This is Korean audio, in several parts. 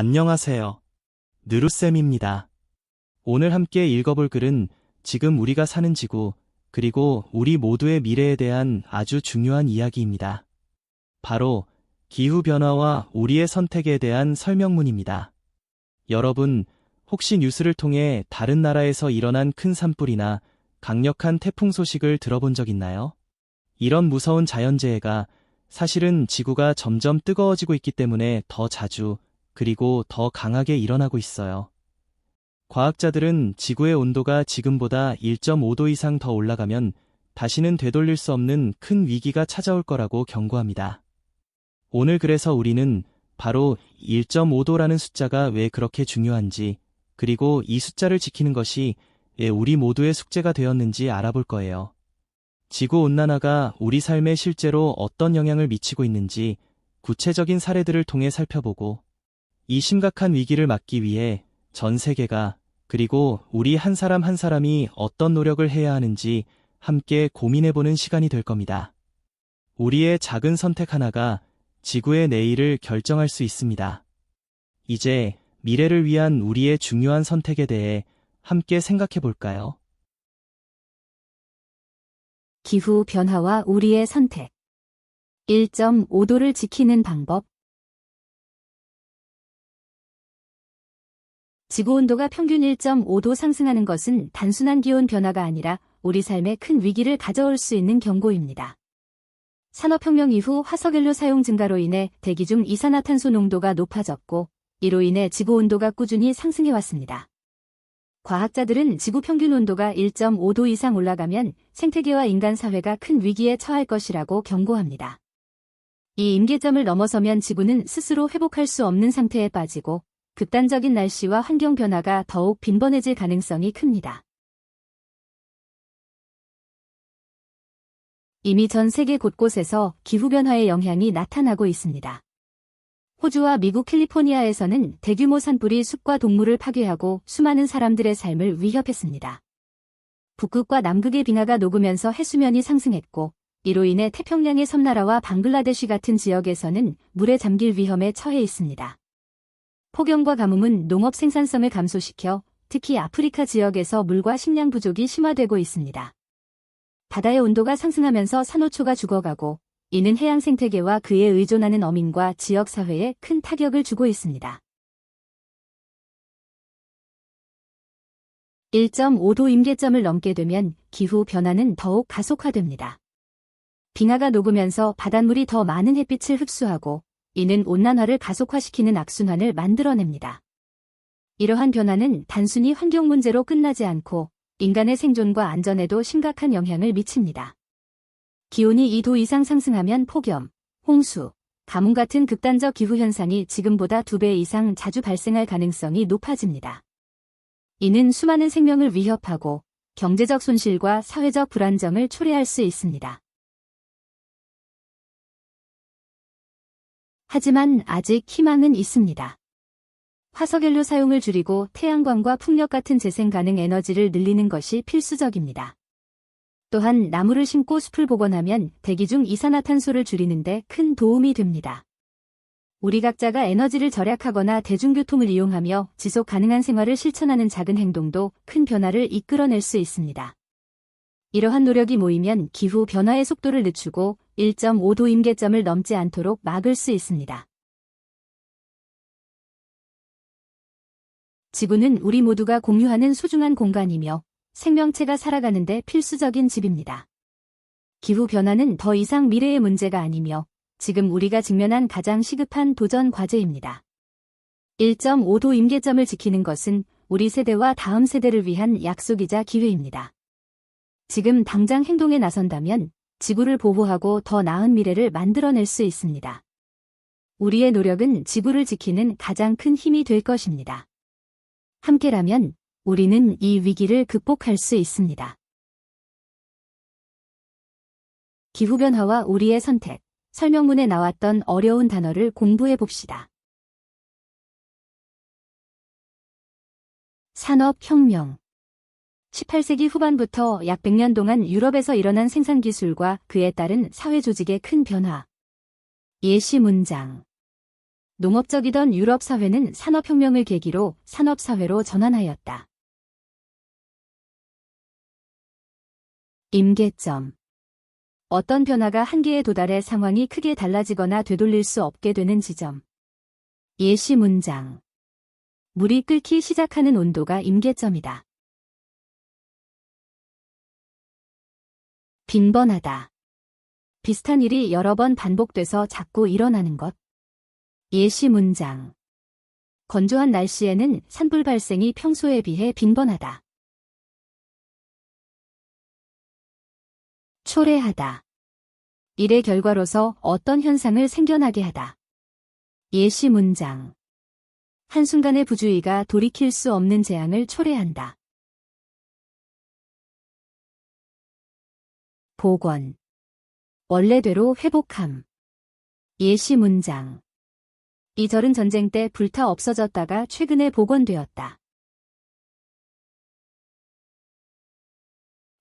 안녕하세요. 느루쌤입니다. 오늘 함께 읽어볼 글은 지금 우리가 사는 지구, 그리고 우리 모두의 미래에 대한 아주 중요한 이야기입니다. 바로 기후변화와 우리의 선택에 대한 설명문입니다. 여러분, 혹시 뉴스를 통해 다른 나라에서 일어난 큰 산불이나 강력한 태풍 소식을 들어본 적 있나요? 이런 무서운 자연재해가 사실은 지구가 점점 뜨거워지고 있기 때문에 더 자주, 그리고 더 강하게 일어나고 있어요. 과학자들은 지구의 온도가 지금보다 1.5도 이상 더 올라가면 다시는 되돌릴 수 없는 큰 위기가 찾아올 거라고 경고합니다. 오늘 그래서 우리는 바로 1.5도라는 숫자가 왜 그렇게 중요한지, 그리고 이 숫자를 지키는 것이 왜 우리 모두의 숙제가 되었는지 알아볼 거예요. 지구온난화가 우리 삶에 실제로 어떤 영향을 미치고 있는지 구체적인 사례들을 통해 살펴보고, 이 심각한 위기를 막기 위해 전 세계가, 그리고 우리 한 사람 한 사람이 어떤 노력을 해야 하는지 함께 고민해보는 시간이 될 겁니다. 우리의 작은 선택 하나가 지구의 내일을 결정할 수 있습니다. 이제 미래를 위한 우리의 중요한 선택에 대해 함께 생각해 볼까요? 기후 변화와 우리의 선택. 1.5도를 지키는 방법. 지구 온도가 평균 1.5도 상승하는 것은 단순한 기온 변화가 아니라 우리 삶에 큰 위기를 가져올 수 있는 경고입니다. 산업혁명 이후 화석연료 사용 증가로 인해 대기 중 이산화탄소 농도가 높아졌고, 이로 인해 지구 온도가 꾸준히 상승해 왔습니다. 과학자들은 지구 평균 온도가 1.5도 이상 올라가면 생태계와 인간 사회가 큰 위기에 처할 것이라고 경고합니다. 이 임계점을 넘어서면 지구는 스스로 회복할 수 없는 상태에 빠지고, 극단적인 날씨와 환경 변화가 더욱 빈번해질 가능성이 큽니다. 이미 전 세계 곳곳에서 기후변화의 영향이 나타나고 있습니다. 호주와 미국 캘리포니아에서는 대규모 산불이 숲과 동물을 파괴하고 수많은 사람들의 삶을 위협했습니다. 북극과 남극의 빙하가 녹으면서 해수면이 상승했고, 이로 인해 태평양의 섬나라와 방글라데시 같은 지역에서는 물에 잠길 위험에 처해 있습니다. 폭염과 가뭄은 농업 생산성을 감소시켜 특히 아프리카 지역에서 물과 식량 부족이 심화되고 있습니다. 바다의 온도가 상승하면서 산호초가 죽어가고, 이는 해양 생태계와 그에 의존하는 어민과 지역 사회에 큰 타격을 주고 있습니다. 1.5도 임계점을 넘게 되면 기후 변화는 더욱 가속화됩니다. 빙하가 녹으면서 바닷물이 더 많은 햇빛을 흡수하고, 이는 온난화를 가속화시키는 악순환을 만들어냅니다. 이러한 변화는 단순히 환경 문제로 끝나지 않고 인간의 생존과 안전에도 심각한 영향을 미칩니다. 기온이 2도 이상 상승하면 폭염, 홍수, 가뭄 같은 극단적 기후현상이 지금보다 2배 이상 자주 발생할 가능성이 높아집니다. 이는 수많은 생명을 위협하고 경제적 손실과 사회적 불안정을 초래할 수 있습니다. 하지만 아직 희망은 있습니다. 화석연료 사용을 줄이고 태양광과 풍력 같은 재생 가능 에너지를 늘리는 것이 필수적입니다. 또한 나무를 심고 숲을 복원하면 대기 중 이산화탄소를 줄이는 데 큰 도움이 됩니다. 우리 각자가 에너지를 절약하거나 대중교통을 이용하며 지속 가능한 생활을 실천하는 작은 행동도 큰 변화를 이끌어낼 수 있습니다. 이러한 노력이 모이면 기후 변화의 속도를 늦추고 1.5도 임계점을 넘지 않도록 막을 수 있습니다. 지구는 우리 모두가 공유하는 소중한 공간이며 생명체가 살아가는 데 필수적인 집입니다. 기후 변화는 더 이상 미래의 문제가 아니며 지금 우리가 직면한 가장 시급한 도전 과제입니다. 1.5도 임계점을 지키는 것은 우리 세대와 다음 세대를 위한 약속이자 기회입니다. 지금 당장 행동에 나선다면 지구를 보호하고 더 나은 미래를 만들어낼 수 있습니다. 우리의 노력은 지구를 지키는 가장 큰 힘이 될 것입니다. 함께라면 우리는 이 위기를 극복할 수 있습니다. 기후변화와 우리의 선택. 설명문에 나왔던 어려운 단어를 공부해 봅시다. 산업혁명. 18세기 후반부터 약 100년 동안 유럽에서 일어난 생산기술과 그에 따른 사회조직의 큰 변화. 예시 문장. 농업적이던 유럽 사회는 산업혁명을 계기로 산업사회로 전환하였다. 임계점. 어떤 변화가 한계에 도달해 상황이 크게 달라지거나 되돌릴 수 없게 되는 지점. 예시 문장. 물이 끓기 시작하는 온도가 임계점이다. 빈번하다. 비슷한 일이 여러 번 반복돼서 자꾸 일어나는 것. 예시 문장. 건조한 날씨에는 산불 발생이 평소에 비해 빈번하다. 초래하다. 일의 결과로서 어떤 현상을 생겨나게 하다. 예시 문장. 한순간의 부주의가 돌이킬 수 없는 재앙을 초래한다. 복원. 원래대로 회복함. 예시 문장. 이 절은 전쟁 때 불타 없어졌다가 최근에 복원되었다.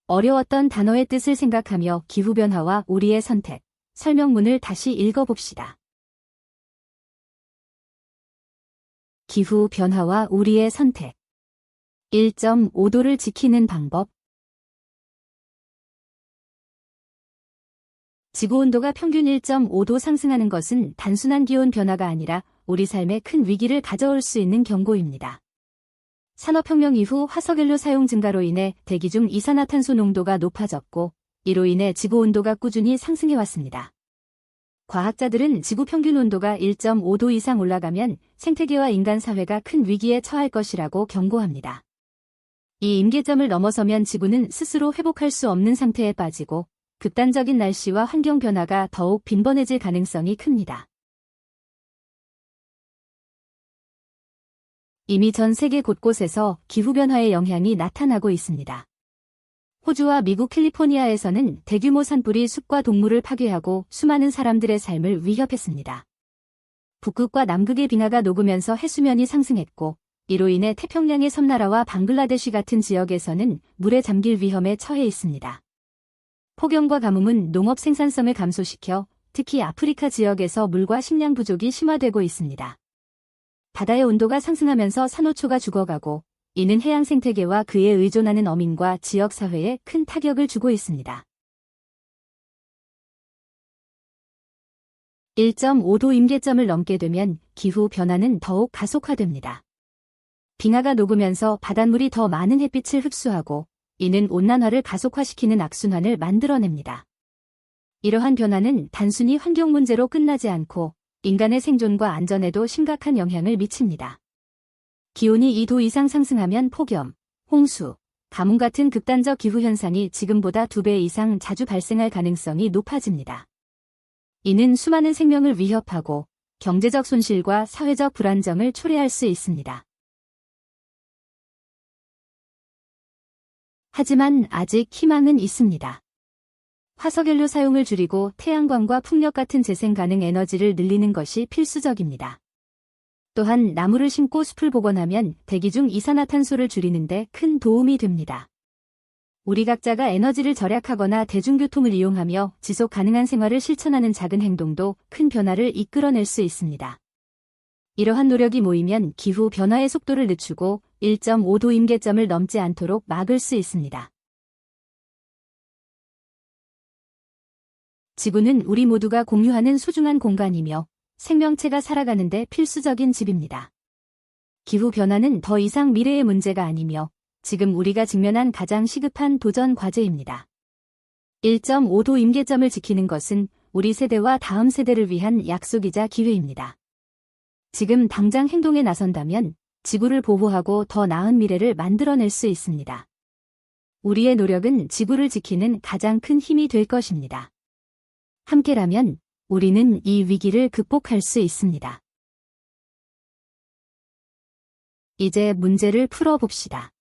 어려웠던 단어의 뜻을 생각하며 기후변화와 우리의 선택, 설명문을 다시 읽어봅시다. 기후변화와 우리의 선택. 1.5도를 지키는 방법. 지구온도가 평균 1.5도 상승하는 것은 단순한 기온 변화가 아니라 우리 삶에 큰 위기를 가져올 수 있는 경고입니다. 산업혁명 이후 화석연료 사용 증가로 인해 대기 중 이산화탄소 농도가 높아졌고 이로 인해 지구온도가 꾸준히 상승해왔습니다. 과학자들은 지구 평균 온도가 1.5도 이상 올라가면 생태계와 인간 사회가 큰 위기에 처할 것이라고 경고합니다. 이 임계점을 넘어서면 지구는 스스로 회복할 수 없는 상태에 빠지고 극단적인 날씨와 환경 변화가 더욱 빈번해질 가능성이 큽니다. 이미 전 세계 곳곳에서 기후변화의 영향이 나타나고 있습니다. 호주와 미국 캘리포니아에서는 대규모 산불이 숲과 동물을 파괴하고 수많은 사람들의 삶을 위협했습니다. 북극과 남극의 빙하가 녹으면서 해수면이 상승했고 이로 인해 태평양의 섬나라와 방글라데시 같은 지역에서는 물에 잠길 위험에 처해 있습니다. 폭염과 가뭄은 농업 생산성을 감소시켜 특히 아프리카 지역에서 물과 식량 부족이 심화되고 있습니다. 바다의 온도가 상승하면서 산호초가 죽어가고 이는 해양 생태계와 그에 의존하는 어민과 지역 사회에 큰 타격을 주고 있습니다. 1.5도 임계점을 넘게 되면 기후 변화는 더욱 가속화됩니다. 빙하가 녹으면서 바닷물이 더 많은 햇빛을 흡수하고 이는 온난화를 가속화시키는 악순환을 만들어냅니다. 이러한 변화는 단순히 환경 문제로 끝나지 않고 인간의 생존과 안전에도 심각한 영향을 미칩니다. 기온이 2도 이상 상승하면 폭염, 홍수, 가뭄 같은 극단적 기후현상이 지금보다 2배 이상 자주 발생할 가능성이 높아집니다. 이는 수많은 생명을 위협하고 경제적 손실과 사회적 불안정을 초래할 수 있습니다. 하지만 아직 희망은 있습니다. 화석연료 사용을 줄이고 태양광과 풍력 같은 재생 가능 에너지를 늘리는 것이 필수적입니다. 또한 나무를 심고 숲을 복원하면 대기 중 이산화탄소를 줄이는 데 큰 도움이 됩니다. 우리 각자가 에너지를 절약하거나 대중교통을 이용하며 지속 가능한 생활을 실천하는 작은 행동도 큰 변화를 이끌어낼 수 있습니다. 이러한 노력이 모이면 기후 변화의 속도를 늦추고 1.5도 임계점을 넘지 않도록 막을 수 있습니다. 지구는 우리 모두가 공유하는 소중한 공간이며 생명체가 살아가는 데 필수적인 집입니다. 기후 변화는 더 이상 미래의 문제가 아니며 지금 우리가 직면한 가장 시급한 도전 과제입니다. 1.5도 임계점을 지키는 것은 우리 세대와 다음 세대를 위한 약속이자 기회입니다. 지금 당장 행동에 나선다면 지구를 보호하고 더 나은 미래를 만들어낼 수 있습니다. 우리의 노력은 지구를 지키는 가장 큰 힘이 될 것입니다. 함께라면 우리는 이 위기를 극복할 수 있습니다. 이제 문제를 풀어봅시다.